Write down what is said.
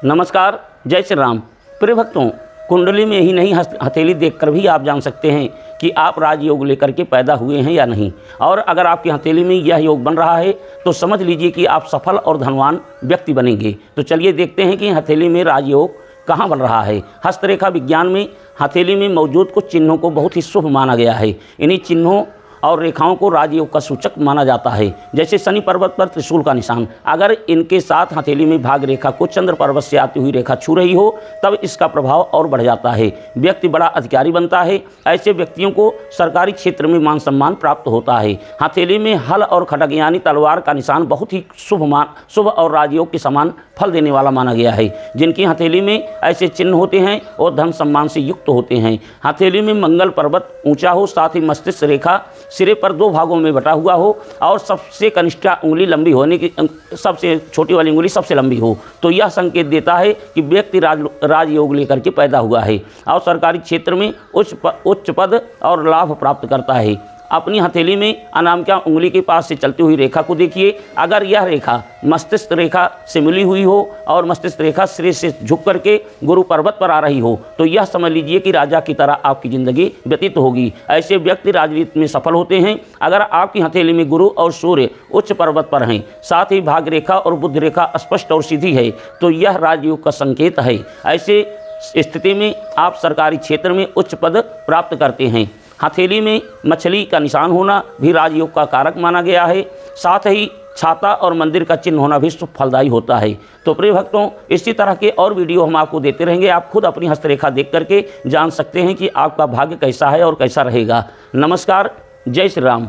नमस्कार, जय श्री राम। प्रिय भक्तों, कुंडली में ही नहीं हथेली देखकर भी आप जान सकते हैं कि आप राजयोग लेकर के पैदा हुए हैं या नहीं। और अगर आपकी हथेली में यह योग बन रहा है तो समझ लीजिए कि आप सफल और धनवान व्यक्ति बनेंगे। तो चलिए देखते हैं कि हथेली में राजयोग कहाँ बन रहा है। हस्तरेखा विज्ञान में हथेली में मौजूद कुछ चिन्हों को बहुत ही शुभ माना गया है। इन्हीं चिन्हों और रेखाओं को राजयोग का सूचक माना जाता है। जैसे शनि पर्वत पर त्रिशूल का निशान, अगर इनके साथ हथेली में भाग रेखा को चंद्र पर्वत से आती हुई रेखा छू रही हो तब इसका प्रभाव और बढ़ जाता है। व्यक्ति बड़ा अधिकारी बनता है। ऐसे व्यक्तियों को सरकारी क्षेत्र में मान सम्मान प्राप्त होता है। हथेली में हल और खड्ग यानी तलवार का निशान बहुत ही शुभ और राजयोग के समान फल देने वाला माना गया है। जिनकी हथेली में ऐसे चिन्ह होते हैं और धन सम्मान से युक्त होते हैं। हथेली में मंगल पर्वत ऊंचा हो, साथ ही मस्तिष्क रेखा सिरे पर दो भागों में बटा हुआ हो और सबसे कनिष्ठ उंगली लंबी होने की, सबसे छोटी वाली उंगली सबसे लंबी हो, तो यह संकेत देता है कि व्यक्ति राजयोग लेकर के पैदा हुआ है और सरकारी क्षेत्र में उच्च पद और लाभ प्राप्त करता है। अपनी हथेली में अनामिका उंगली के पास से चलती हुई रेखा को देखिए। अगर यह रेखा मस्तिष्क रेखा से मिली हुई हो और मस्तिष्क रेखा सिरे से झुक करके गुरु पर्वत पर आ रही हो तो यह समझ लीजिए कि राजा की तरह आपकी ज़िंदगी व्यतीत होगी। ऐसे व्यक्ति राजनीति में सफल होते हैं। अगर आपकी हथेली में गुरु और सूर्य उच्च पर्वत पर हैं, साथ ही भाग रेखा और बुध रेखा स्पष्ट और सीधी है, तो यह राजयोग का संकेत है। ऐसे स्थिति में आप सरकारी क्षेत्र में उच्च पद प्राप्त करते हैं। हथेली में मछली का निशान होना भी राजयोग का कारक माना गया है। साथ ही छाता और मंदिर का चिन्ह होना भी शुभ फलदायी होता है। तो प्रिय भक्तों, इसी तरह के और वीडियो हम आपको देते रहेंगे। आप खुद अपनी हस्तरेखा देख करके जान सकते हैं कि आपका भाग्य कैसा है और कैसा रहेगा। नमस्कार, जय श्री राम।